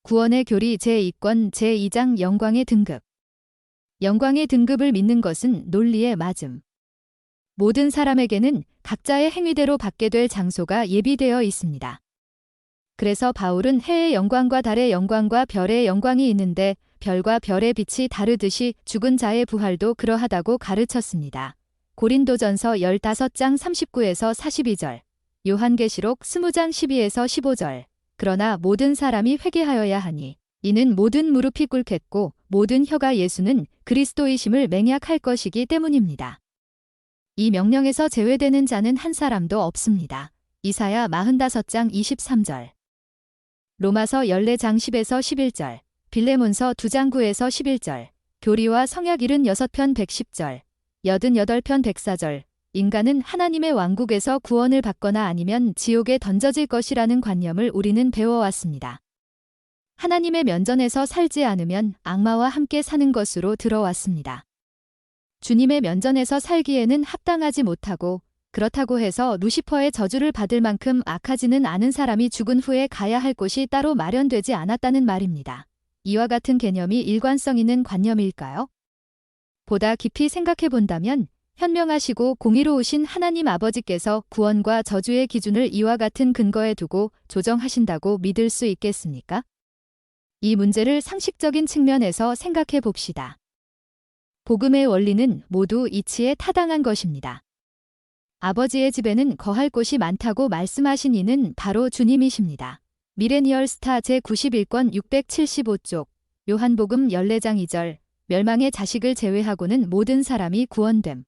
구원의 교리 제2권 제2장 영광의 등급. 영광의 등급을 믿는 것은 논리에 맞음. 모든 사람에게는 각자의 행위대로 받게 될 장소가 예비되어 있습니다. 그래서 바울은 해의 영광과 달의 영광과 별의 영광이 있는데 별과 별의 빛이 다르듯이 죽은 자의 부활도 그러하다고 가르쳤습니다. 고린도전서 15장 39에서 42절, 요한계시록 20장 12에서 15절. 그러나 모든 사람이 회개하여야 하니 이는 모든 무릎이 꿇겠고 모든 혀가 예수는 그리스도이심을 맹약할 것이기 때문입니다. 이 명령에서 제외되는 자는 한 사람도 없습니다. 이사야 45장 23절, 로마서 14장 10에서 11절, 빌레몬서 2장 9에서 11절, 교리와 성약 76편 110절, 88편 104절, 인간은 하나님의 왕국에서 구원을 받거나 아니면 지옥에 던져질 것이라는 관념을 우리는 배워왔습니다. 하나님의 면전에서 살지 않으면 악마와 함께 사는 것으로 들어왔습니다. 주님의 면전에서 살기에는 합당하지 못하고 그렇다고 해서 루시퍼의 저주를 받을 만큼 악하지는 않은 사람이 죽은 후에 가야 할 곳이 따로 마련되지 않았다는 말입니다. 이와 같은 개념이 일관성 있는 관념일까요? 보다 깊이 생각해 본다면 현명하시고 공의로우신 하나님 아버지께서 구원과 저주의 기준을 이와 같은 근거에 두고 조정하신다고 믿을 수 있겠습니까? 이 문제를 상식적인 측면에서 생각해 봅시다. 복음의 원리는 모두 이치에 타당한 것입니다. 아버지의 집에는 거할 곳이 많다고 말씀하신 이는 바로 주님이십니다. 미레니얼 스타 제91권 675쪽, 요한복음 14장 2절, 멸망의 자식을 제외하고는 모든 사람이 구원됨.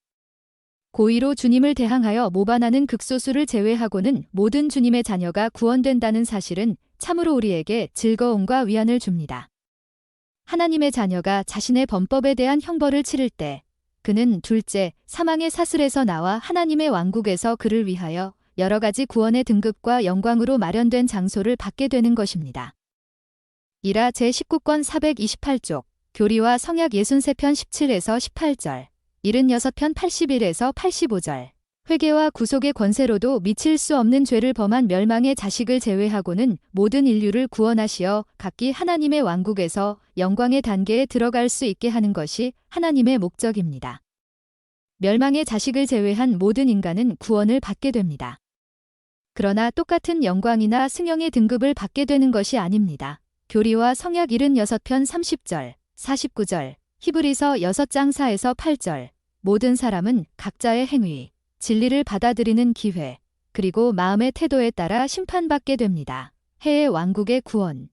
고의로 주님을 대항하여 모반하는 극소수를 제외하고는 모든 주님의 자녀가 구원된다는 사실은 참으로 우리에게 즐거움과 위안을 줍니다. 하나님의 자녀가 자신의 범법에 대한 형벌을 치를 때 그는 둘째, 사망의 사슬에서 나와 하나님의 왕국에서 그를 위하여 여러 가지 구원의 등급과 영광으로 마련된 장소를 받게 되는 것입니다. 이라 제19권 428쪽, 교리와 성약 63편 17에서 18절, 76편 81에서 85절, 회개와 구속의 권세로도 미칠 수 없는 죄를 범한 멸망의 자식을 제외하고는 모든 인류를 구원하시어 각기 하나님의 왕국에서 영광의 단계에 들어갈 수 있게 하는 것이 하나님의 목적입니다. 멸망의 자식을 제외한 모든 인간은 구원을 받게 됩니다. 그러나 똑같은 영광이나 승영의 등급을 받게 되는 것이 아닙니다. 교리와 성약 76편 30절, 49절, 히브리서 6장 4에서 8절, 모든 사람은 각자의 행위, 진리를 받아들이는 기회, 그리고 마음의 태도에 따라 심판받게 됩니다. 해의 왕국의 구원.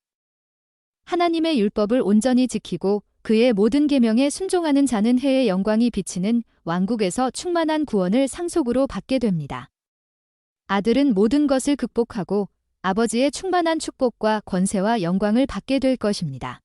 하나님의 율법을 온전히 지키고 그의 모든 계명에 순종하는 자는 해의 영광이 비치는 왕국에서 충만한 구원을 상속으로 받게 됩니다. 아들은 모든 것을 극복하고 아버지의 충만한 축복과 권세와 영광을 받게 될 것입니다.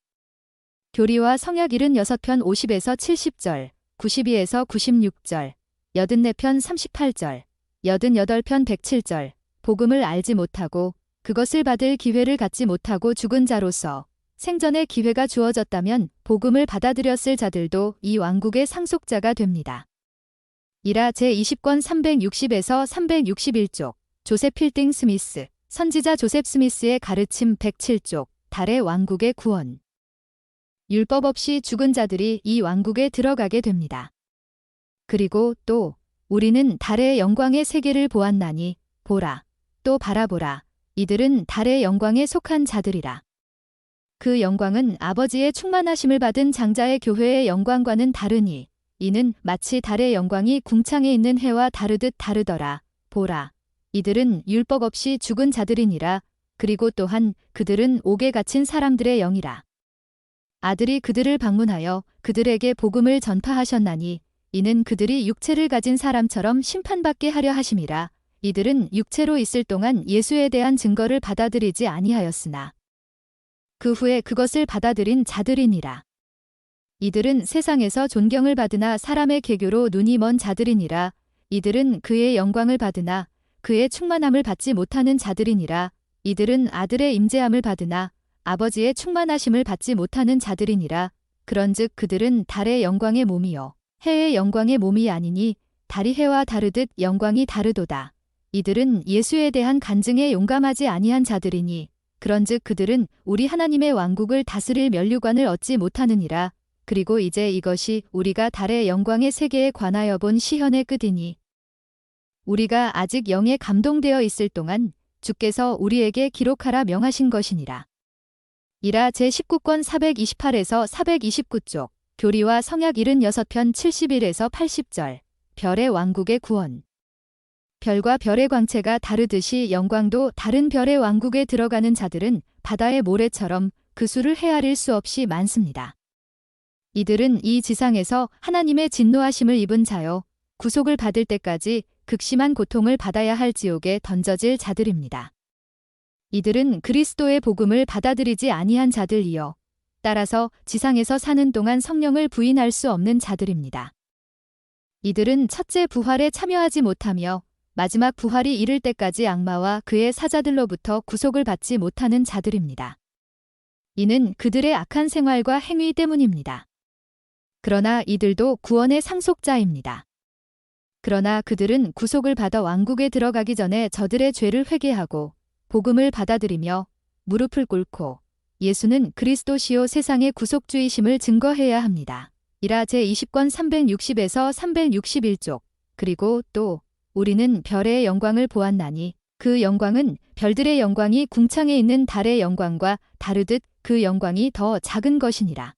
교리와 성약 76편 50에서 70절, 92에서 96절, 84편 38절, 88편 107절, 복음을 알지 못하고 그것을 받을 기회를 갖지 못하고 죽은 자로서 생전에 기회가 주어졌다면 복음을 받아들였을 자들도 이 왕국의 상속자가 됩니다. 이라 제20권 360에서 361쪽, 조셉 필딩 스미스, 선지자 조셉 스미스의 가르침 107쪽, 달의 왕국의 구원. 율법 없이 죽은 자들이 이 왕국에 들어가게 됩니다. 그리고 또 우리는 달의 영광의 세계를 보았나니 보라, 또 바라보라, 이들은 달의 영광에 속한 자들이라. 그 영광은 아버지의 충만하심을 받은 장자의 교회의 영광과는 다르니 이는 마치 달의 영광이 궁창에 있는 해와 다르듯 다르더라. 보라, 이들은 율법 없이 죽은 자들이니라. 그리고 또한 그들은 옥에 갇힌 사람들의 영이라. 아들이 그들을 방문하여 그들에게 복음을 전파하셨나니 이는 그들이 육체를 가진 사람처럼 심판받게 하려 하심이라. 이들은 육체로 있을 동안 예수에 대한 증거를 받아들이지 아니하였으나 그 후에 그것을 받아들인 자들이니라. 이들은 세상에서 존경을 받으나 사람의 계교로 눈이 먼 자들이니라. 이들은 그의 영광을 받으나 그의 충만함을 받지 못하는 자들이니라. 이들은 아들의 임재함을 받으나 아버지의 충만하심을 받지 못하는 자들이니라. 그런즉 그들은 달의 영광의 몸이요 해의 영광의 몸이 아니니 달이 해와 다르듯 영광이 다르도다. 이들은 예수에 대한 간증에 용감하지 아니한 자들이니 그런즉 그들은 우리 하나님의 왕국을 다스릴 면류관을 얻지 못하느니라. 그리고 이제 이것이 우리가 달의 영광의 세계에 관하여 본 시현의 끝이니 우리가 아직 영에 감동되어 있을 동안 주께서 우리에게 기록하라 명하신 것이니라. 이라 제19권 428에서 429쪽 교리와 성약 76편 71에서 80절 별의 왕국의 구원. 별과 별의 광채가 다르듯이 영광도 다른 별의 왕국에 들어가는 자들은 바다의 모래처럼 그 수를 헤아릴 수 없이 많습니다. 이들은 이 지상에서 하나님의 진노하심을 입은 자요 구속을 받을 때까지 극심한 고통을 받아야 할 지옥에 던져질 자들입니다. 이들은 그리스도의 복음을 받아들이지 아니한 자들이요 따라서 지상에서 사는 동안 성령을 부인할 수 없는 자들입니다. 이들은 첫째 부활에 참여하지 못하며 마지막 부활이 이를 때까지 악마와 그의 사자들로부터 구속을 받지 못하는 자들입니다. 이는 그들의 악한 생활과 행위 때문입니다. 그러나 이들도 구원의 상속자입니다. 그러나 그들은 구속을 받아 왕국에 들어가기 전에 저들의 죄를 회개하고 복음을 받아들이며 무릎을 꿇고 예수는 그리스도시요 세상의 구속주이심을 증거해야 합니다. 이라 제20권 360에서 361쪽 그리고 또 우리는 별의 영광을 보았나니 그 영광은 별들의 영광이 궁창에 있는 달의 영광과 다르듯 그 영광이 더 작은 것이니라.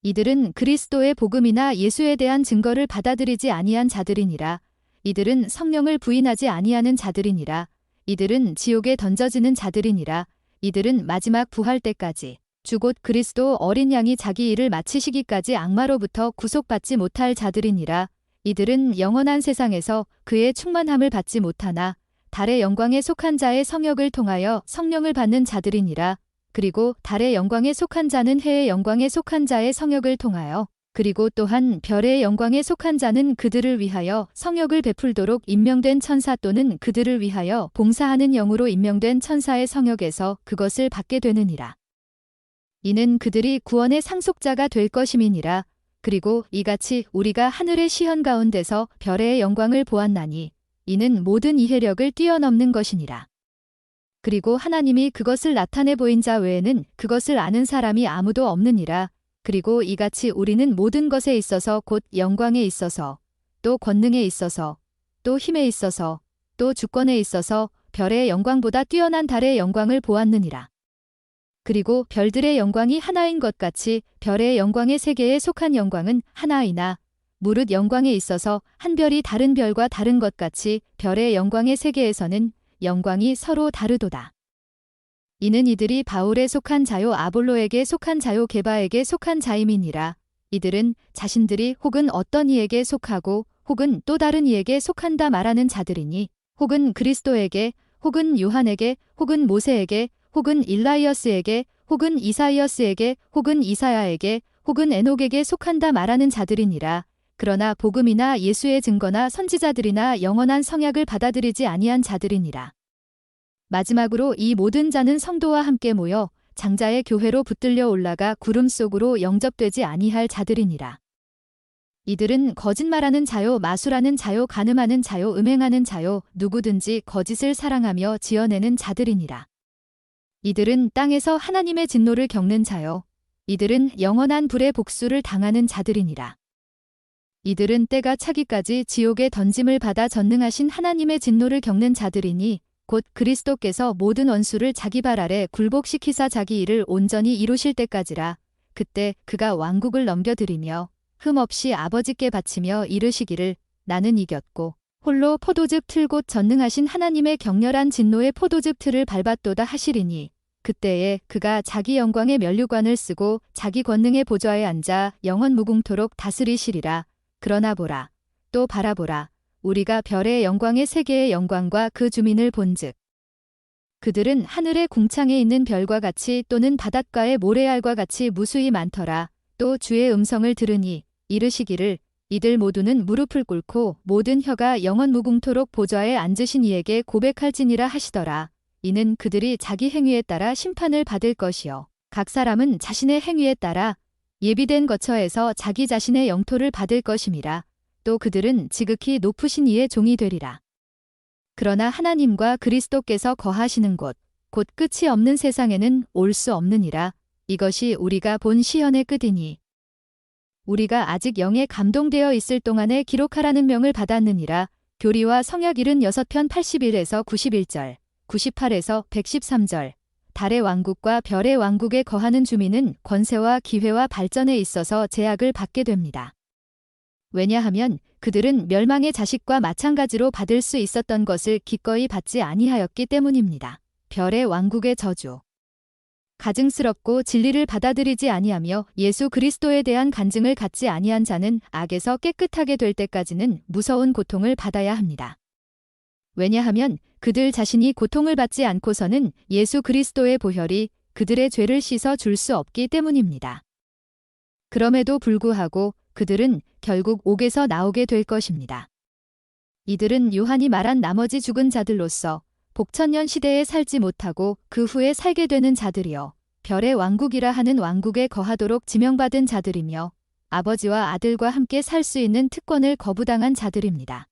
이들은 그리스도의 복음이나 예수에 대한 증거를 받아들이지 아니한 자들이니라. 이들은 성령을 부인하지 아니하는 자들이니라. 이들은 지옥에 던져지는 자들이니라. 이들은 마지막 부활 때까지 주 곧 그리스도 어린 양이 자기 일을 마치시기까지 악마로부터 구속받지 못할 자들이니라. 이들은 영원한 세상에서 그의 충만함을 받지 못하나 달의 영광에 속한 자의 성역을 통하여 성령을 받는 자들이니라. 그리고 달의 영광에 속한 자는 해의 영광에 속한 자의 성역을 통하여 그리고 또한 별의 영광에 속한 자는 그들을 위하여 성역을 베풀도록 임명된 천사 또는 그들을 위하여 봉사하는 영으로 임명된 천사의 성역에서 그것을 받게 되느니라. 이는 그들이 구원의 상속자가 될 것임이니라. 그리고 이같이 우리가 하늘의 시현 가운데서 별의 영광을 보았나니 이는 모든 이해력을 뛰어넘는 것이니라. 그리고 하나님이 그것을 나타내 보인 자 외에는 그것을 아는 사람이 아무도 없느니라. 그리고 이같이 우리는 모든 것에 있어서 곧 영광에 있어서 또 권능에 있어서 또 힘에 있어서 또 주권에 있어서 별의 영광보다 뛰어난 달의 영광을 보았느니라. 그리고 별들의 영광이 하나인 것 같이 별의 영광의 세계에 속한 영광은 하나이나 무릇 영광에 있어서 한 별이 다른 별과 다른 것 같이 별의 영광의 세계에서는 영광이 서로 다르도다. 이는 이들이 바울에 속한 자요 아볼로에게 속한 자요 게바에게 속한 자임이니라. 이들은 자신들이 혹은 어떤 이에게 속하고 혹은 또 다른 이에게 속한다 말하는 자들이니 혹은 그리스도에게 혹은 요한에게 혹은 모세에게 혹은 일라이어스에게 혹은 이사이어스에게 혹은 이사야에게 혹은 에녹에게 속한다 말하는 자들이니라. 그러나 복음이나 예수의 증거나 선지자들이나 영원한 성약을 받아들이지 아니한 자들이니라. 마지막으로 이 모든 자는 성도와 함께 모여 장자의 교회로 붙들려 올라가 구름 속으로 영접되지 아니할 자들이니라. 이들은 거짓말하는 자요 마술하는 자요 간음하는 자요 음행하는 자요 누구든지 거짓을 사랑하며 지어내는 자들이니라. 이들은 땅에서 하나님의 진노를 겪는 자요. 이들은 영원한 불의 복수를 당하는 자들이니라. 이들은 때가 차기까지 지옥에 던짐을 받아 전능하신 하나님의 진노를 겪는 자들이니 곧 그리스도께서 모든 원수를 자기 발 아래 굴복시키사 자기 일을 온전히 이루실 때까지라. 그때 그가 왕국을 넘겨드리며 흠없이 아버지께 바치며 이르시기를 나는 이겼고 홀로 포도즙 틀 곧 전능하신 하나님의 격렬한 진노의 포도즙 틀을 밟았도다 하시리니 그때에 그가 자기 영광의 면류관을 쓰고 자기 권능의 보좌에 앉아 영원 무궁토록 다스리시리라. 그러나 보라 또 바라보라 우리가 별의 영광의 세계의 영광과 그 주민을 본즉 그들은 하늘의 궁창에 있는 별과 같이 또는 바닷가의 모래알과 같이 무수히 많더라. 또 주의 음성을 들으니 이르시기를 이들 모두는 무릎을 꿇고 모든 혀가 영원 무궁토록 보좌에 앉으신 이에게 고백할지니라 하시더라. 이는 그들이 자기 행위에 따라 심판을 받을 것이요 각 사람은 자신의 행위에 따라 예비된 거처에서 자기 자신의 영토를 받을 것임이라. 또 그들은 지극히 높으신 이의 종이 되리라. 그러나 하나님과 그리스도께서 거하시는 곳 곧 끝이 없는 세상에는 올 수 없느니라. 이것이 우리가 본 시현의 끝이니 우리가 아직 영에 감동되어 있을 동안에 기록하라는 명을 받았느니라. 교리와 성역 76편 81에서 91절, 98에서 113절. 달의 왕국과 별의 왕국에 거하는 주민은 권세와 기회와 발전에 있어서 제약을 받게 됩니다. 왜냐하면 그들은 멸망의 자식과 마찬가지로 받을 수 있었던 것을 기꺼이 받지 아니하였기 때문입니다. 별의 왕국의 저주. 가증스럽고 진리를 받아들이지 아니하며 예수 그리스도에 대한 간증을 갖지 아니한 자는 악에서 깨끗하게 될 때까지는 무서운 고통을 받아야 합니다. 왜냐하면 그들 자신이 고통을 받지 않고서는 예수 그리스도의 보혈이 그들의 죄를 씻어 줄 수 없기 때문입니다. 그럼에도 불구하고 그들은 결국 옥에서 나오게 될 것입니다. 이들은 요한이 말한 나머지 죽은 자들로서 복천년 시대에 살지 못하고 그 후에 살게 되는 자들이요 별의 왕국이라 하는 왕국에 거하도록 지명받은 자들이며 아버지와 아들과 함께 살 수 있는 특권을 거부당한 자들입니다.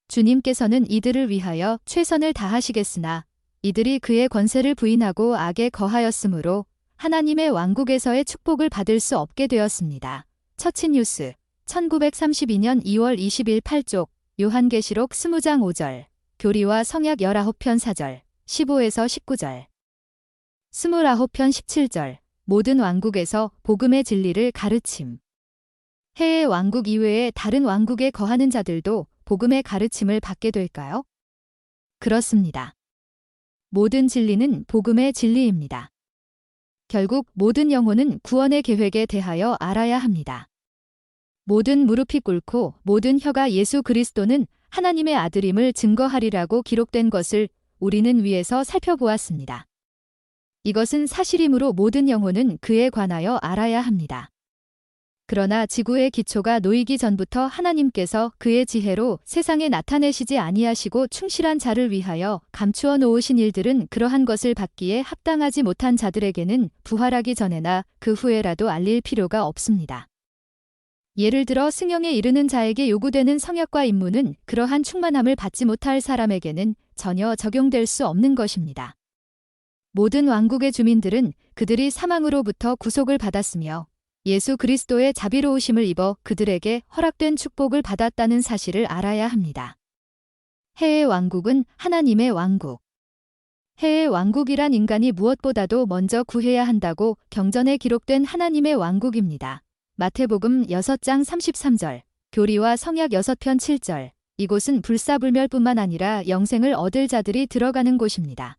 주님께서는 이들을 위하여 최선을 다하시겠으나 이들이 그의 권세를 부인하고 악에 거하였으므로 하나님의 왕국에서의 축복을 받을 수 없게 되었습니다. 처치뉴스 1932년 2월 20일 8쪽 요한계시록 20장 5절 교리와 성약 19편 4절 15에서 19절 29편 17절 모든 왕국에서 복음의 진리를 가르침. 해의 왕국 이외에 다른 왕국에 거하는 자들도 복음의 가르침을 받게 될까요? 그렇습니다. 모든 진리는 복음의 진리입니다. 결국 모든 영혼은 구원의 계획에 대하여 알아야 합니다. 모든 무릎이 꿇고 모든 혀가 예수 그리스도는 하나님의 아들임을 증거하리라고 기록된 것을 우리는 위에서 살펴보았습니다. 이것은 사실이므로 모든 영혼은 그에 관하여 알아야 합니다. 그러나 지구의 기초가 놓이기 전부터 하나님께서 그의 지혜로 세상에 나타내시지 아니하시고 충실한 자를 위하여 감추어 놓으신 일들은 그러한 것을 받기에 합당하지 못한 자들에게는 부활하기 전에나 그 후에라도 알릴 필요가 없습니다. 예를 들어 승형에 이르는 자에게 요구되는 성역과 임무는 그러한 충만함을 받지 못할 사람에게는 전혀 적용될 수 없는 것입니다. 모든 왕국의 주민들은 그들이 사망으로부터 구속을 받았으며 예수 그리스도의 자비로우심을 입어 그들에게 허락된 축복을 받았다는 사실을 알아야 합니다. 해의 왕국은 하나님의 왕국. 해의 왕국이란 인간이 무엇보다도 먼저 구해야 한다고 경전에 기록된 하나님의 왕국입니다. 마태복음 6장 33절, 교리와 성약 6편 7절. 이곳은 불사불멸뿐만 아니라 영생을 얻을 자들이 들어가는 곳입니다.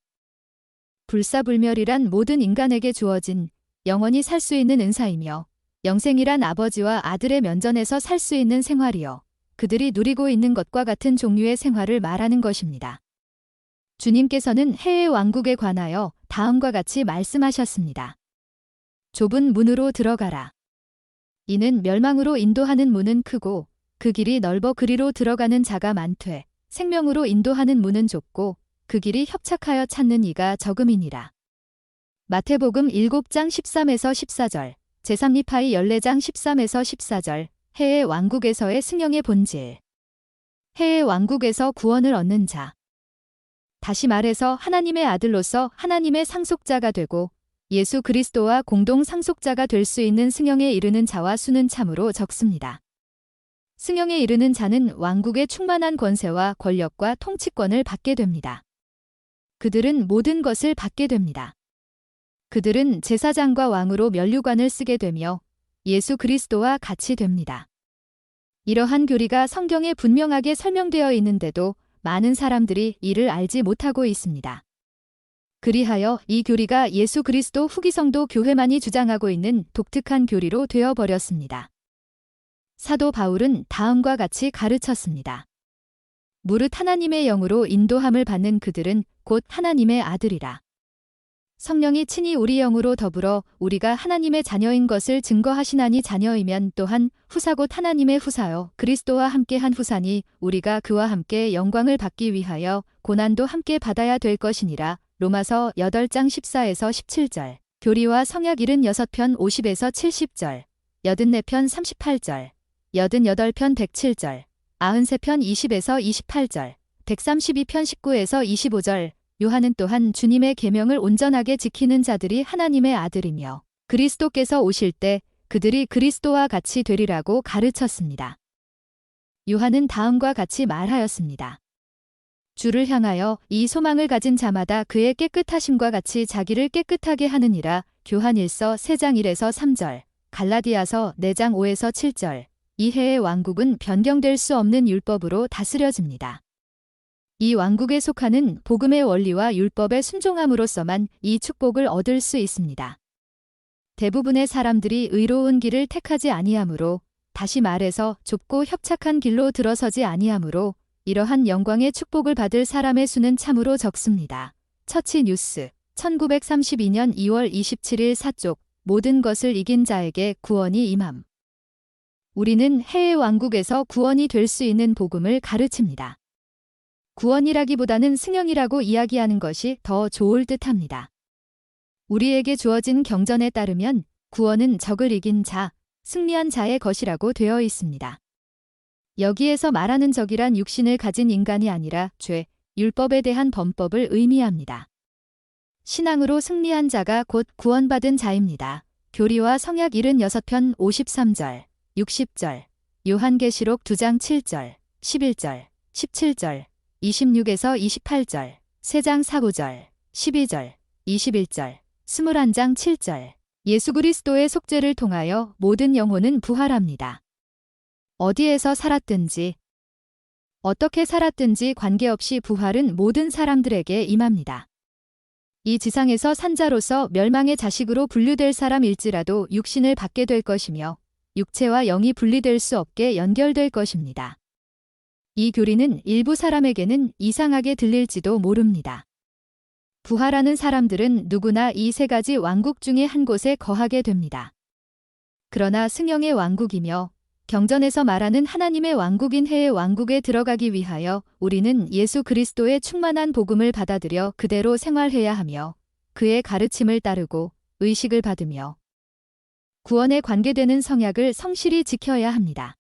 불사불멸이란 모든 인간에게 주어진 영원히 살 수 있는 은사이며 영생이란 아버지와 아들의 면전에서 살 수 있는 생활이요 그들이 누리고 있는 것과 같은 종류의 생활을 말하는 것입니다. 주님께서는 해의 왕국에 관하여 다음과 같이 말씀하셨습니다. 좁은 문으로 들어가라. 이는 멸망으로 인도하는 문은 크고 그 길이 넓어 그리로 들어가는 자가 많되 생명으로 인도하는 문은 좁고 그 길이 협착하여 찾는 이가 적음이니라. 마태복음 7장 13에서 14절, 제3리파이 14장 13에서 14절, 해의 왕국에서의 승령의 본질. 해의 왕국에서 구원을 얻는 자. 다시 말해서 하나님의 아들로서 하나님의 상속자가 되고 예수 그리스도와 공동 상속자가 될 수 있는 승령에 이르는 자와 수는 참으로 적습니다. 승령에 이르는 자는 왕국의 충만한 권세와 권력과 통치권을 받게 됩니다. 그들은 모든 것을 받게 됩니다. 그들은 제사장과 왕으로 면류관을 쓰게 되며 예수 그리스도와 같이 됩니다. 이러한 교리가 성경에 분명하게 설명되어 있는데도 많은 사람들이 이를 알지 못하고 있습니다. 그리하여 이 교리가 예수 그리스도 후기성도 교회만이 주장하고 있는 독특한 교리로 되어버렸습니다. 사도 바울은 다음과 같이 가르쳤습니다. 무릇 하나님의 영으로 인도함을 받는 그들은 곧 하나님의 아들이라. 성령이 친히 우리 영으로 더불어 우리가 하나님의 자녀인 것을 증거하시나니 자녀이면 또한 후사 곧 하나님의 후사요 그리스도와 함께한 후사니 우리가 그와 함께 영광을 받기 위하여 고난도 함께 받아야 될 것이니라. 로마서 8장 14에서 17절, 교리와 성약 76편 50에서 70절, 84편 38절, 88편 107절, 93편 20에서 28절, 132편 19에서 25절, 요한은 또한 주님의 계명을 온전하게 지키는 자들이 하나님의 아들이며 그리스도께서 오실 때 그들이 그리스도와 같이 되리라고 가르쳤습니다. 요한은 다음과 같이 말하였습니다. 주를 향하여 이 소망을 가진 자마다 그의 깨끗하심과 같이 자기를 깨끗하게 하느니라. 교한일서 3장 1에서 3절, 갈라디아서 4장 5에서 7절. 이 해의 왕국은 변경될 수 없는 율법으로 다스려집니다. 이 왕국에 속하는 복음의 원리와 율법에 순종함으로써만 이 축복을 얻을 수 있습니다. 대부분의 사람들이 의로운 길을 택하지 아니하므로, 다시 말해서 좁고 협착한 길로 들어서지 아니하므로 이러한 영광의 축복을 받을 사람의 수는 참으로 적습니다. 처치 뉴스 1932년 2월 27일 사쪽 모든 것을 이긴 자에게 구원이 임함. 우리는 해의 왕국에서 구원이 될 수 있는 복음을 가르칩니다. 구원이라기보다는 승형이라고 이야기하는 것이 더 좋을 듯합니다. 우리에게 주어진 경전에 따르면 구원은 적을 이긴 자, 승리한 자의 것이라고 되어 있습니다. 여기에서 말하는 적이란 육신을 가진 인간이 아니라 죄, 율법에 대한 범법을 의미합니다. 신앙으로 승리한 자가 곧 구원받은 자입니다. 교리와 성약 76편 53절, 60절, 요한계시록 2장 7절, 11절, 17절, 26에서 28절, 3장 4-9절, 12절, 21절, 21장 7절. 예수 그리스도의 속죄를 통하여 모든 영혼은 부활합니다. 어디에서 살았든지, 어떻게 살았든지 관계없이 부활은 모든 사람들에게 임합니다. 이 지상에서 산자로서 멸망의 자식으로 분류될 사람일지라도 육신을 받게 될 것이며 육체와 영이 분리될 수 없게 연결될 것입니다. 이 교리는 일부 사람에게는 이상하게 들릴지도 모릅니다. 부활하는 사람들은 누구나 이 3가지 왕국 중에 한 곳에 거하게 됩니다. 그러나 승형의 왕국이며 경전에서 말하는 하나님의 왕국인 해의 왕국에 들어가기 위하여 우리는 예수 그리스도의 충만한 복음을 받아들여 그대로 생활해야 하며 그의 가르침을 따르고 의식을 받으며 구원에 관계되는 성약을 성실히 지켜야 합니다.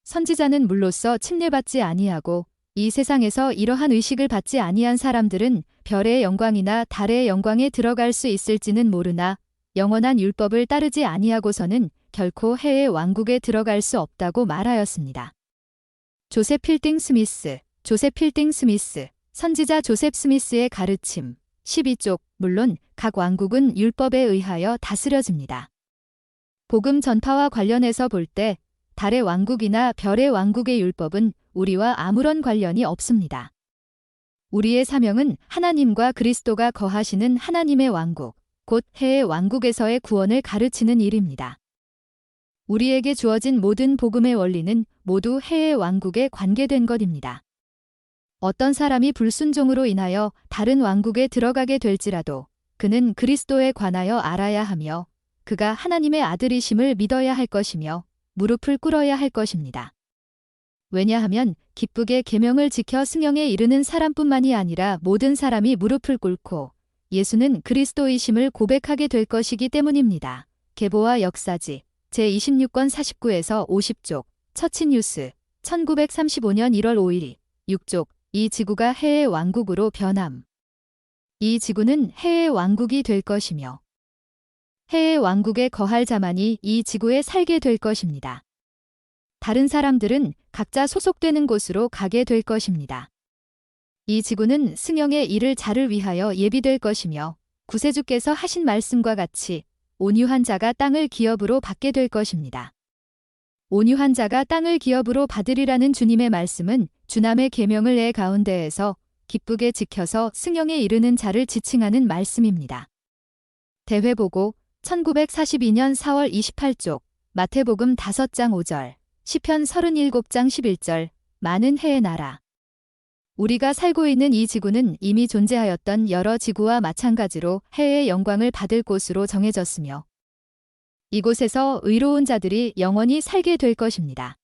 선지자는 물로써 침례받지 아니하고 이 세상에서 이러한 의식을 받지 아니한 사람들은 별의 영광이나 달의 영광에 들어갈 수 있을지는 모르나 영원한 율법을 따르지 아니하고서는 결코 해의 왕국에 들어갈 수 없다고 말하였습니다. 조셉 필딩 스미스, 선지자 조셉 스미스의 가르침, 12쪽, 물론 각 왕국은 율법에 의하여 다스려집니다. 복음 전파와 관련해서 볼 때 달의 왕국이나 별의 왕국의 율법은 우리와 아무런 관련이 없습니다. 우리의 사명은 하나님과 그리스도가 거하시는 하나님의 왕국, 곧 해의 왕국에서의 구원을 가르치는 일입니다. 우리에게 주어진 모든 복음의 원리는 모두 해의 왕국에 관계된 것입니다. 어떤 사람이 불순종으로 인하여 다른 왕국에 들어가게 될지라도 그는 그리스도에 관하여 알아야 하며 그가 하나님의 아들이심을 믿어야 할 것이며 무릎을 꿇어야 할 것입니다. 왜냐하면 기쁘게 계명을 지켜 승형에 이르는 사람뿐만이 아니라 모든 사람이 무릎을 꿇고 예수는 그리스도이심을 고백하게 될 것이기 때문입니다. 계보와 역사지 제26권 49에서 50쪽, 처치뉴스 1935년 1월 5일 6쪽, 이 지구가 해의 왕국으로 변함. 이 지구는 해의 왕국이 될 것이며 해의 왕국에 거할 자만이 이 지구에 살게 될 것입니다. 다른 사람들은 각자 소속되는 곳으로 가게 될 것입니다. 이 지구는 승형의 이를 자를 위하여 예비될 것이며 구세주께서 하신 말씀과 같이 온유한 자가 땅을 기업으로 받게 될 것입니다. 온유한 자가 땅을 기업으로 받으리라는 주님의 말씀은 주남의 계명을 내 가운데에서 기쁘게 지켜서 승형에 이르는 자를 지칭하는 말씀입니다. 대회보고 1942년 4월 28쪽, 마태복음 5장 5절, 시편 37장 11절, 많은 해의 나라. 우리가 살고 있는 이 지구는 이미 존재하였던 여러 지구와 마찬가지로 해의 영광을 받을 곳으로 정해졌으며 이곳에서 의로운 자들이 영원히 살게 될 것입니다.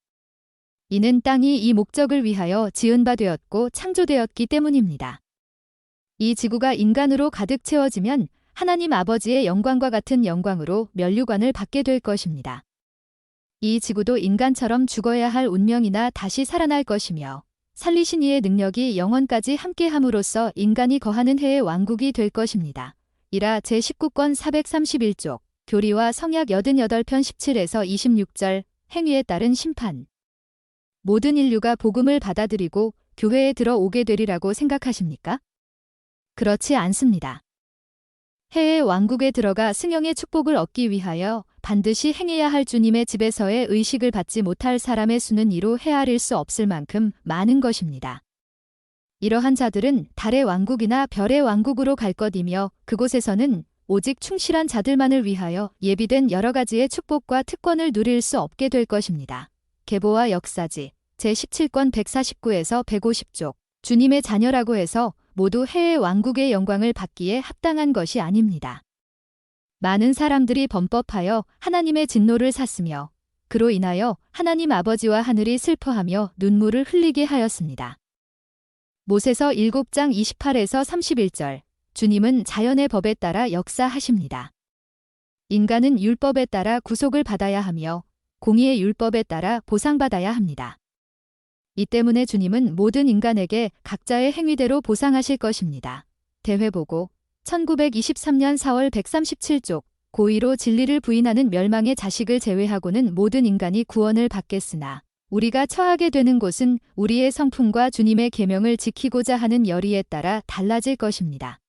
이는 땅이 이 목적을 위하여 지은 바 되었고 창조되었기 때문입니다. 이 지구가 인간으로 가득 채워지면 하나님 아버지의 영광과 같은 영광으로 면류관을 받게 될 것입니다. 이 지구도 인간처럼 죽어야 할 운명이나 다시 살아날 것이며 살리신 이의 능력이 영원까지 함께함으로써 인간이 거하는 해의 왕국이 될 것입니다. 이라 제19권 431쪽 교리와 성약 88편 17에서 26절 행위에 따른 심판. 모든 인류가 복음을 받아들이고 교회에 들어오게 되리라고 생각하십니까? 그렇지 않습니다. 해의 왕국에 들어가 승영의 축복을 얻기 위하여 반드시 행해야 할 주님의 집에서의 의식을 받지 못할 사람의 수는 이로 헤아릴 수 없을 만큼 많은 것입니다. 이러한 자들은 달의 왕국이나 별의 왕국으로 갈 것이며 그곳에서는 오직 충실한 자들만을 위하여 예비된 여러 가지의 축복과 특권을 누릴 수 없게 될 것입니다. 계보와 역사지 제17권 149에서 150쪽 주님의 자녀라고 해서 모두 해의 왕국의 영광을 받기에 합당한 것이 아닙니다. 많은 사람들이 범법하여 하나님의 진노를 샀으며 그로 인하여 하나님 아버지와 하늘이 슬퍼하며 눈물을 흘리게 하였습니다. 모세서 7장 28에서 31절 주님은 자연의 법에 따라 역사하십니다. 인간은 율법에 따라 구속을 받아야 하며 공의의 율법에 따라 보상받아야 합니다. 이 때문에 주님은 모든 인간에게 각자의 행위대로 보상하실 것입니다. 대회보고 1923년 4월 137쪽 고의로 진리를 부인하는 멸망의 자식을 제외하고는 모든 인간이 구원을 받겠으나 우리가 처하게 되는 곳은 우리의 성품과 주님의 계명을 지키고자 하는 열의에 따라 달라질 것입니다.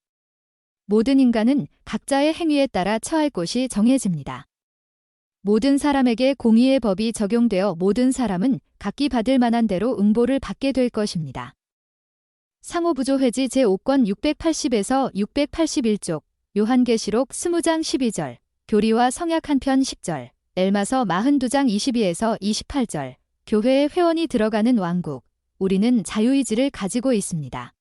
모든 인간은 각자의 행위에 따라 처할 곳이 정해집니다. 모든 사람에게 공의의 법이 적용되어 모든 사람은 각기 받을 만한 대로 응보를 받게 될 것입니다. 상호부조회지 제5권 680에서 681쪽 요한계시록 20장 12절 교리와 성약 한편 10절 엘마서 42장 22에서 28절 교회의 회원이 들어가는 왕국 우리는 자유의지를 가지고 있습니다.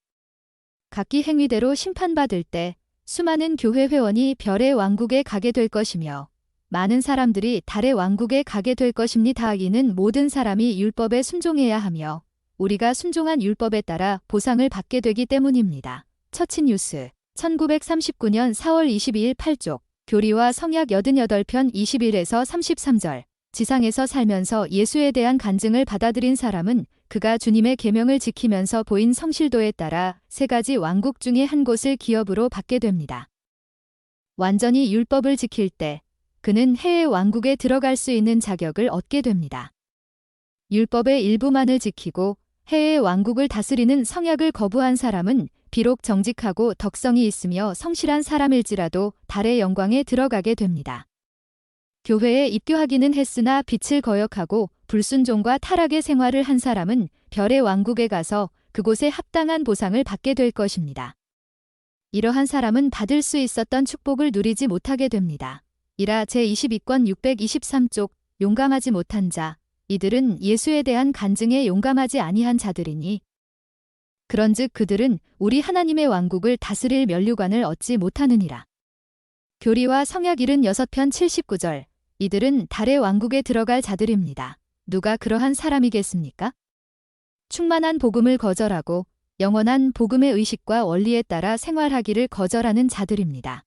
각기 행위대로 심판받을 때 수많은 교회 회원이 별의 왕국에 가게 될 것이며 많은 사람들이 달의 왕국에 가게 될 것입니다. 이는 모든 사람이 율법에 순종해야 하며 우리가 순종한 율법에 따라 보상을 받게 되기 때문입니다. 처치뉴스 1939년 4월 22일 8쪽 교리와 성약 88편 21에서 33절 지상에서 살면서 예수에 대한 간증을 받아들인 사람은 그가 주님의 계명을 지키면서 보인 성실도에 따라 세 가지 왕국 중에 한 곳을 기업으로 받게 됩니다. 완전히 율법을 지킬 때 그는 해의 왕국에 들어갈 수 있는 자격을 얻게 됩니다. 율법의 일부만을 지키고 해의 왕국을 다스리는 성약을 거부한 사람은 비록 정직하고 덕성이 있으며 성실한 사람일지라도 달의 영광에 들어가게 됩니다. 교회에 입교하기는 했으나 빛을 거역하고 불순종과 타락의 생활을 한 사람은 별의 왕국에 가서 그곳에 합당한 보상을 받게 될 것입니다. 이러한 사람은 받을 수 있었던 축복을 누리지 못하게 됩니다. 이라 제22권 623쪽 용감하지 못한 자 이들은 예수에 대한 간증에 용감하지 아니한 자들이니 그런즉 그들은 우리 하나님의 왕국을 다스릴 면류관을 얻지 못하느니라. 교리와 성약 76편 79절 이들은 달의 왕국에 들어갈 자들입니다. 누가 그러한 사람이겠습니까? 충만한 복음을 거절하고 영원한 복음의 의식과 원리에 따라 생활하기를 거절하는 자들입니다.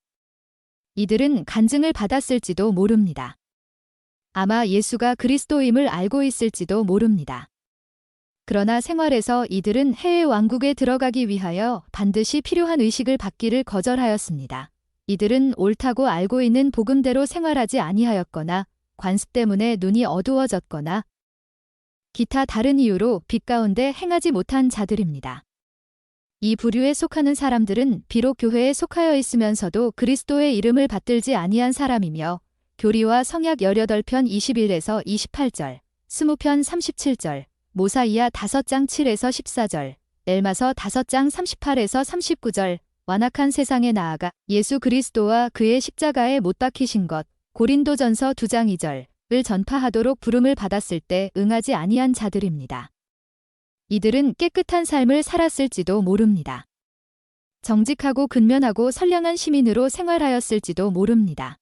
이들은 간증을 받았을지도 모릅니다. 아마 예수가 그리스도임을 알고 있을지도 모릅니다. 그러나 생활에서 이들은 해의 왕국에 들어가기 위하여 반드시 필요한 의식을 받기를 거절하였습니다. 이들은 옳다고 알고 있는 복음대로 생활하지 아니하였거나 관습 때문에 눈이 어두워졌거나 기타 다른 이유로 빛 가운데 행하지 못한 자들입니다. 이 부류에 속하는 사람들은 비록 교회에 속하여 있으면서도 그리스도의 이름을 받들지 아니한 사람이며 교리와 성약 18편 21에서 28절, 20편 37절, 모사이아 5장 7에서 14절, 엘마서 5장 38에서 39절, 완악한 세상에 나아가 예수 그리스도와 그의 십자가에 못 박히신 것, 고린도전서 2장 2절을 전파하도록 부름을 받았을 때 응하지 아니한 자들입니다. 이들은 깨끗한 삶을 살았을지도 모릅니다. 정직하고 근면하고 선량한 시민으로 생활하였을지도 모릅니다.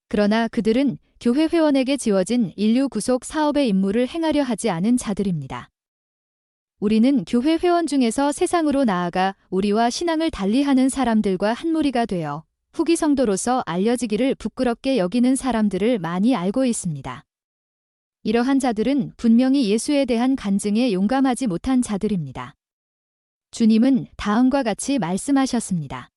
그러나 그들은 교회 회원에게 지워진 인류 구속 사업의 임무를 행하려 하지 않은 자들입니다. 우리는 교회 회원 중에서 세상으로 나아가 우리와 신앙을 달리하는 사람들과 한 무리가 되어 후기 성도로서 알려지기를 부끄럽게 여기는 사람들을 많이 알고 있습니다. 이러한 자들은 분명히 예수에 대한 간증에 용감하지 못한 자들입니다. 주님은 다음과 같이 말씀하셨습니다.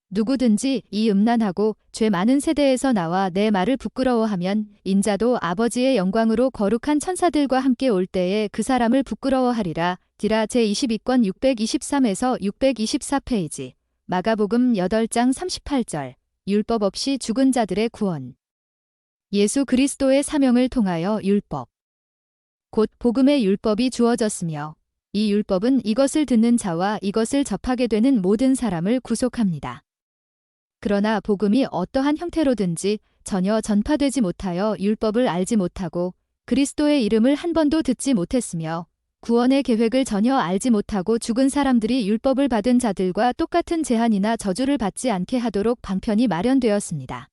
누구든지 이 음란하고 죄 많은 세대에서 나와 내 말을 부끄러워하면 인자도 아버지의 영광으로 거룩한 천사들과 함께 올 때에 그 사람을 부끄러워하리라. 디라 제22권 623에서 624페이지. 마가복음 8장 38절. 율법 없이 죽은 자들의 구원. 예수 그리스도의 사명을 통하여 율법. 곧 복음의 율법이 주어졌으며 이 율법은 이것을 듣는 자와 이것을 접하게 되는 모든 사람을 구속합니다. 그러나 복음이 어떠한 형태로든지 전혀 전파되지 못하여 율법을 알지 못하고 그리스도의 이름을 한 번도 듣지 못했으며 구원의 계획을 전혀 알지 못하고 죽은 사람들이 율법을 받은 자들과 똑같은 제한이나 저주를 받지 않게 하도록 방편이 마련되었습니다.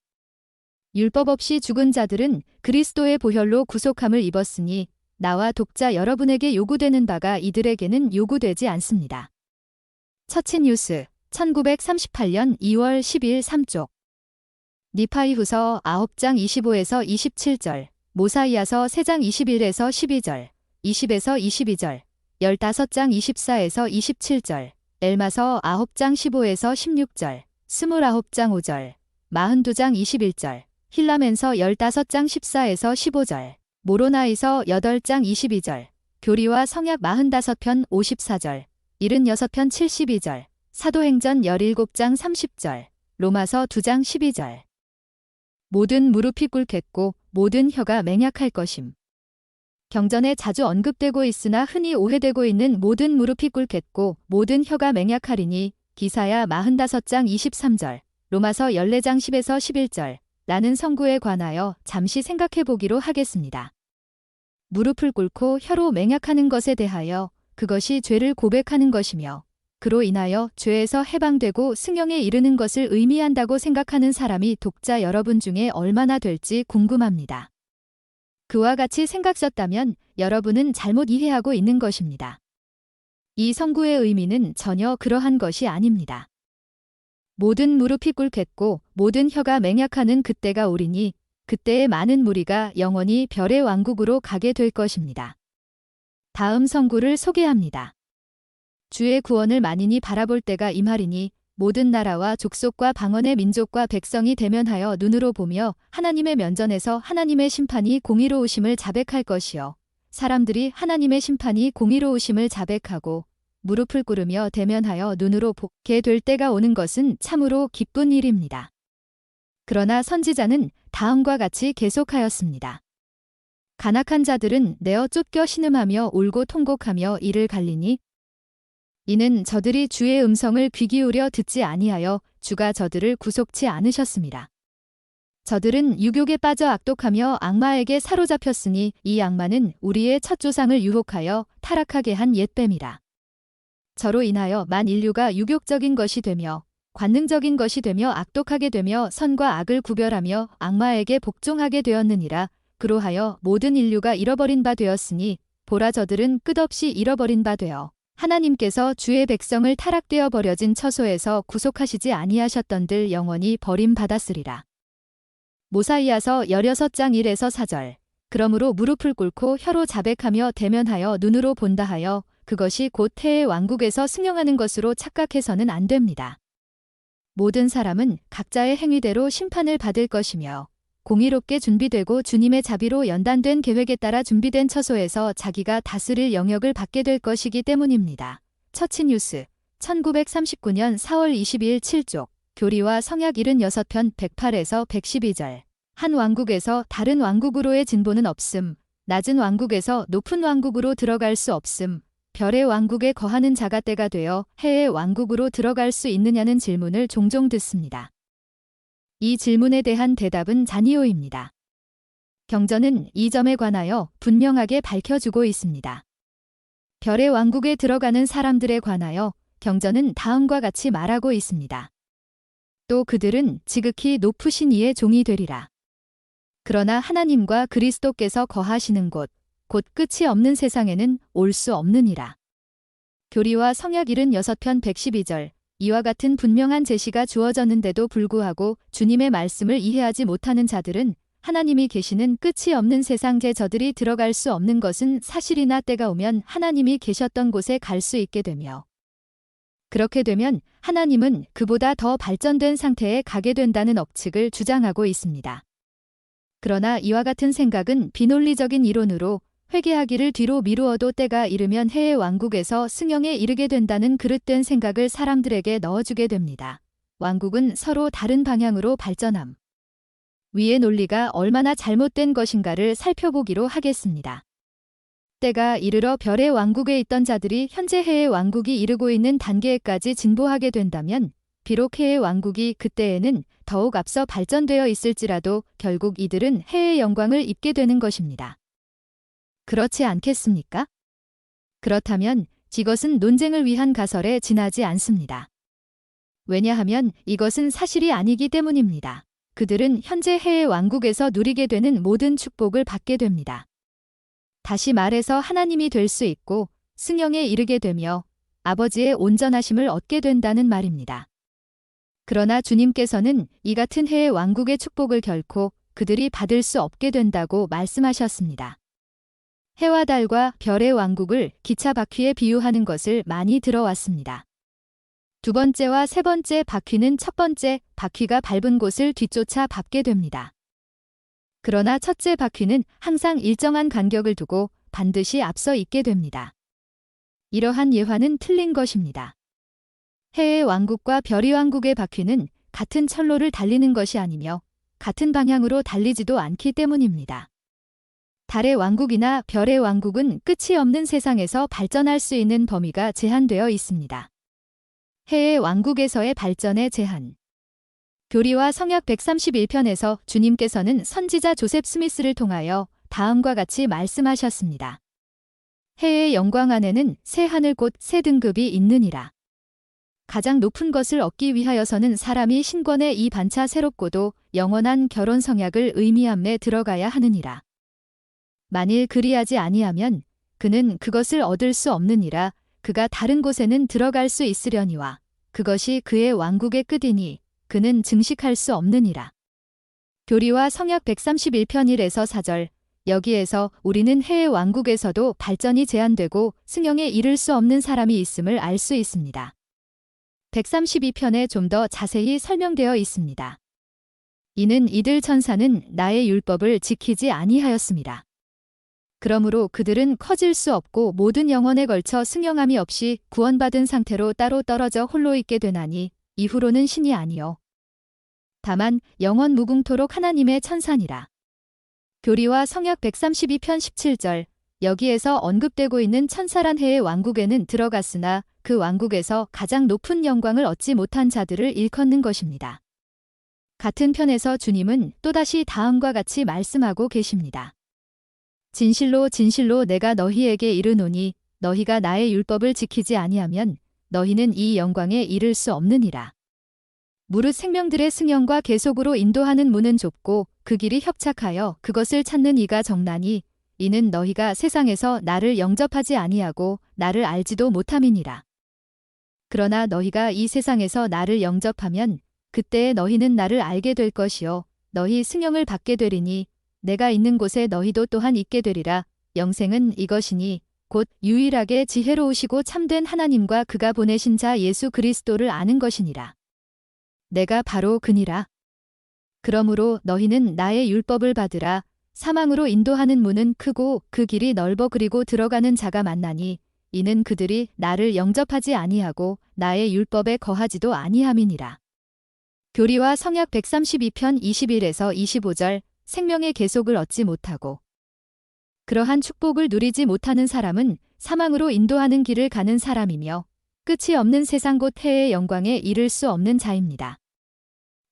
율법 없이 죽은 자들은 그리스도의 보혈로 구속함을 입었으니 나와 독자 여러분에게 요구되는 바가 이들에게는 요구되지 않습니다. 처치뉴스 1938년 2월 10일 3쪽. 니파이후서 9장 25에서 27절, 모사이아서 3장 21에서 12절, 20에서 22절, 15장 24에서 27절, 엘마서 9장 15에서 16절, 29장 5절, 42장 21절, 힐라멘서 15장 14에서 15절, 모로나이서 8장 22절, 교리와 성약 45편 54절, 76편 72절, 사도행전 17장 30절, 로마서 2장 12절. 모든 무릎이 꿇겠고 모든 혀가 맹약할 것임. 경전에 자주 언급되고 있으나 흔히 오해되고 있는 모든 무릎이 꿇겠고 모든 혀가 맹약하리니 기사야 45장 23절, 로마서 14장 10에서 11절 라는 성구에 관하여 잠시 생각해 보기로 하겠습니다. 무릎을 꿇고 혀로 맹약하는 것에 대하여 그것이 죄를 고백하는 것이며 그로 인하여 죄에서 해방되고 승형에 이르는 것을 의미한다고 생각하는 사람이 독자 여러분 중에 얼마나 될지 궁금합니다. 그와 같이 생각하셨다면 여러분은 잘못 이해하고 있는 것입니다. 이 성구의 의미는 전혀 그러한 것이 아닙니다. 모든 무릎이 꿇겠고 모든 혀가 맹약하는 그때가 오리니 그때의 많은 무리가 영원히 별의 왕국으로 가게 될 것입니다. 다음 성구를 소개합니다. 주의 구원을 만인이 바라볼 때가 임하리니 모든 나라와 족속과 방언의 민족과 백성이 대면하여 눈으로 보며 하나님의 면전에서 하나님의 심판이 공의로우심을 자백할 것이요. 사람들이 하나님의 심판이 공의로우심을 자백하고 무릎을 꿇으며 대면하여 눈으로 보게 될 때가 오는 것은 참으로 기쁜 일입니다. 그러나 선지자는 다음과 같이 계속하였습니다. 간악한 자들은 내어 쫓겨 신음하며 울고 통곡하며 이를 갈리니 이는 저들이 주의 음성을 귀 기울여 듣지 아니하여 주가 저들을 구속치 않으셨습니다. 저들은 유욕에 빠져 악독하며 악마에게 사로잡혔으니 이 악마는 우리의 첫 조상을 유혹하여 타락하게 한 옛뱀이라. 저로 인하여 만 인류가 유욕적인 것이 되며 관능적인 것이 되며 악독하게 되며 선과 악을 구별하며 악마에게 복종하게 되었느니라. 그로하여 모든 인류가 잃어버린 바 되었으니 보라 저들은 끝없이 잃어버린 바 되어 하나님께서 주의 백성을 타락되어 버려진 처소에서 구속하시지 아니하셨던들 영원히 버림받았으리라. 모사이아서 16장 1에서 4절. 그러므로 무릎을 꿇고 혀로 자백하며 대면하여 눈으로 본다 하여 그것이 곧 태의 왕국에서 승용하는 것으로 착각해서는 안 됩니다. 모든 사람은 각자의 행위대로 심판을 받을 것이며 공의롭게 준비되고 주님의 자비로 연단된 계획에 따라 준비된 처소에서 자기가 다스릴 영역을 받게 될 것이기 때문입니다. 처치뉴스 1939년 4월 22일 7쪽. 교리와 성약 76편 108에서 112절. 한 왕국에서 다른 왕국으로의 진보는 없음. 낮은 왕국에서 높은 왕국으로 들어갈 수 없음. 별의 왕국에 거하는 자가 때가 되어 해의 왕국으로 들어갈 수 있느냐는 질문을 종종 듣습니다. 이 질문에 대한 대답은 잔이오입니다. 경전은 이 점에 관하여 분명하게 밝혀주고 있습니다. 별의 왕국에 들어가는 사람들에 관하여 경전은 다음과 같이 말하고 있습니다. 또 그들은 지극히 높으신 이의 종이 되리라. 그러나 하나님과 그리스도께서 거하시는 곳, 곧 끝이 없는 세상에는 올 수 없느니라. 교리와 성약 76편 112절. 이와 같은 분명한 제시가 주어졌는데도 불구하고 주님의 말씀을 이해하지 못하는 자들은 하나님이 계시는 끝이 없는 세상에 저들이 들어갈 수 없는 것은 사실이나 때가 오면 하나님이 계셨던 곳에 갈 수 있게 되며, 그렇게 되면 하나님은 그보다 더 발전된 상태에 가게 된다는 억측을 주장하고 있습니다. 그러나 이와 같은 생각은 비논리적인 이론으로 회개하기를 뒤로 미루어도 때가 이르면 해의 왕국에서 승영에 이르게 된다는 그릇된 생각을 사람들에게 넣어주게 됩니다. 왕국은 서로 다른 방향으로 발전함. 위의 논리가 얼마나 잘못된 것인가를 살펴보기로 하겠습니다. 때가 이르러 별의 왕국에 있던 자들이 현재 해의 왕국이 이르고 있는 단계에까지 진보하게 된다면 비록 해의 왕국이 그때에는 더욱 앞서 발전되어 있을지라도 결국 이들은 해의 영광을 입게 되는 것입니다. 그렇지 않겠습니까? 그렇다면 이것은 논쟁을 위한 가설에 지나지 않습니다. 왜냐하면 이것은 사실이 아니기 때문입니다. 그들은 현재 해의 왕국에서 누리게 되는 모든 축복을 받게 됩니다. 다시 말해서 하나님이 될 수 있고 승영에 이르게 되며 아버지의 온전하심을 얻게 된다는 말입니다. 그러나 주님께서는 이 같은 해의 왕국의 축복을 결코 그들이 받을 수 없게 된다고 말씀하셨습니다. 해와 달과 별의 왕국을 기차 바퀴에 비유하는 것을 많이 들어왔습니다. 두 번째와 세 번째 바퀴는 첫 번째 바퀴가 밟은 곳을 뒤쫓아 밟게 됩니다. 그러나 첫째 바퀴는 항상 일정한 간격을 두고 반드시 앞서 있게 됩니다. 이러한 예화는 틀린 것입니다. 해의 왕국과 별의 왕국의 바퀴는 같은 철로를 달리는 것이 아니며 같은 방향으로 달리지도 않기 때문입니다. 달의 왕국이나 별의 왕국은 끝이 없는 세상에서 발전할 수 있는 범위가 제한되어 있습니다. 해의 왕국에서의 발전의 제한. 교리와 성약 131편에서 주님께서는 선지자 조셉 스미스를 통하여 다음과 같이 말씀하셨습니다. 해의 영광 안에는 새 하늘 곧 새 등급이 있느니라. 가장 높은 것을 얻기 위하여서는 사람이 신권의 이 반차 새롭고도 영원한 결혼 성약을 의미함에 들어가야 하느니라. 만일 그리하지 아니하면 그는 그것을 얻을 수 없느니라. 그가 다른 곳에는 들어갈 수 있으려니와 그것이 그의 왕국의 끝이니 그는 증식할 수 없느니라. 교리와 성약 131편 1에서 4절. 여기에서 우리는 해의 왕국에서도 발전이 제한되고 승영에 이를 수 없는 사람이 있음을 알 수 있습니다. 132편에 좀 더 자세히 설명되어 있습니다. 이는 이들 천사는 나의 율법을 지키지 아니하였습니다. 그러므로 그들은 커질 수 없고 모든 영혼에 걸쳐 승영함이 없이 구원받은 상태로 따로 떨어져 홀로 있게 되나니 이후로는 신이 아니요 다만 영원 무궁토록 하나님의 천사니라. 교리와 성약 132편 17절. 여기에서 언급되고 있는 천사란 해의 왕국에는 들어갔으나 그 왕국에서 가장 높은 영광을 얻지 못한 자들을 일컫는 것입니다. 같은 편에서 주님은 또다시 다음과 같이 말씀하고 계십니다. 진실로 진실로 내가 너희에게 이르노니 너희가 나의 율법을 지키지 아니하면 너희는 이 영광에 이를 수 없느니라. 무릇 생명들의 승영과 계속으로 인도하는 문은 좁고 그 길이 협착하여 그것을 찾는 이가 적나니 이는 너희가 세상에서 나를 영접하지 아니하고 나를 알지도 못함이니라. 그러나 너희가 이 세상에서 나를 영접하면 그때에 너희는 나를 알게 될 것이요 너희 승영을 받게 되리니 내가 있는 곳에 너희도 또한 있게 되리라. 영생은 이것이니 곧 유일하게 지혜로우시고 참된 하나님과 그가 보내신 자 예수 그리스도를 아는 것이니라. 내가 바로 그니라. 그러므로 너희는 나의 율법을 받으라. 사망으로 인도하는 문은 크고 그 길이 넓어 그리고 들어가는 자가 많나니 이는 그들이 나를 영접하지 아니하고 나의 율법에 거하지도 아니함이니라. 교리와 성약 132편 21에서 25절. 생명의 계속을 얻지 못하고 그러한 축복을 누리지 못하는 사람은 사망으로 인도하는 길을 가는 사람이며 끝이 없는 세상 곧 해의 영광에 이를 수 없는 자입니다.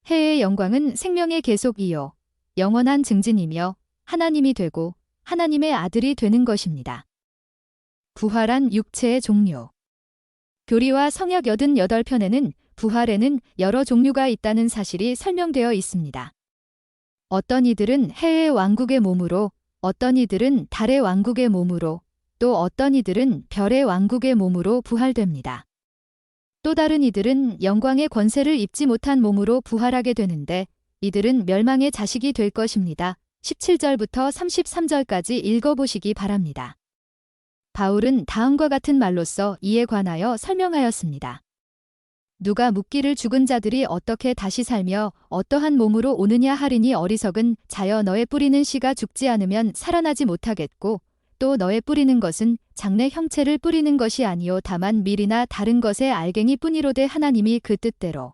해의 영광은 생명의 계속이요 영원한 증진이며 하나님이 되고 하나님의 아들이 되는 것입니다. 부활한 육체의 종료. 교리와 성역 88편에는 부활에는 여러 종류가 있다는 사실이 설명되어 있습니다. 어떤 이들은 해의 왕국의 몸으로, 어떤 이들은 달의 왕국의 몸으로, 또 어떤 이들은 별의 왕국의 몸으로 부활됩니다. 또 다른 이들은 영광의 권세를 입지 못한 몸으로 부활하게 되는데 이들은 멸망의 자식이 될 것입니다. 17절부터 33절까지 읽어보시기 바랍니다. 바울은 다음과 같은 말로써 이에 관하여 설명하였습니다. 누가 묻기를 죽은 자들이 어떻게 다시 살며 어떠한 몸으로 오느냐 하리니 어리석은 자여 너의 뿌리는 씨가 죽지 않으면 살아나지 못하겠고 또 너의 뿌리는 것은 장래 형체를 뿌리는 것이 아니요 다만 밀이나 다른 것의 알갱이 뿐이로되 하나님이 그 뜻대로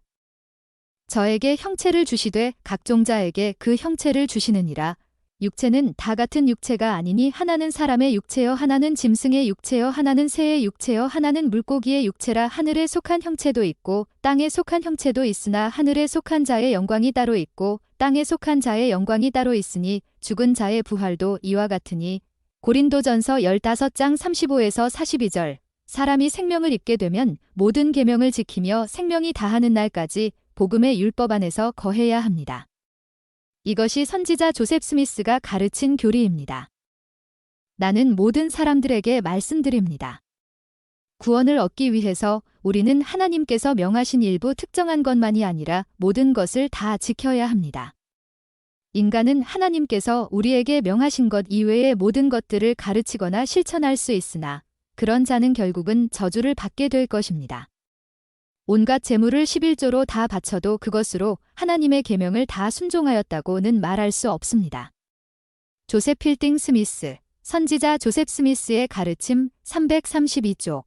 저에게 형체를 주시되 각종 자에게 그 형체를 주시느니라. 육체는 다 같은 육체가 아니니 하나는 사람의 육체여 하나는 짐승의 육체여 하나는 새의 육체여 하나는 물고기의 육체라. 하늘에 속한 형체도 있고 땅에 속한 형체도 있으나 하늘에 속한 자의 영광이 따로 있고 땅에 속한 자의 영광이 따로 있으니 죽은 자의 부활도 이와 같으니. 고린도전서 15장 35에서 42절. 사람이 생명을 입게 되면 모든 계명을 지키며 생명이 다하는 날까지 복음의 율법 안에서 거해야 합니다. 이것이 선지자 조셉 스미스가 가르친 교리입니다. 나는 모든 사람들에게 말씀드립니다. 구원을 얻기 위해서 우리는 하나님께서 명하신 일부 특정한 것만이 아니라 모든 것을 다 지켜야 합니다. 인간은 하나님께서 우리에게 명하신 것 이외의 모든 것들을 가르치거나 실천할 수 있으나 그런 자는 결국은 저주를 받게 될 것입니다. 온갖 재물을 11조로 다 바쳐도 그것으로 하나님의 계명을 다 순종하였다고는 말할 수 없습니다. 조셉 필딩 스미스, 선지자 조셉 스미스의 가르침 332쪽.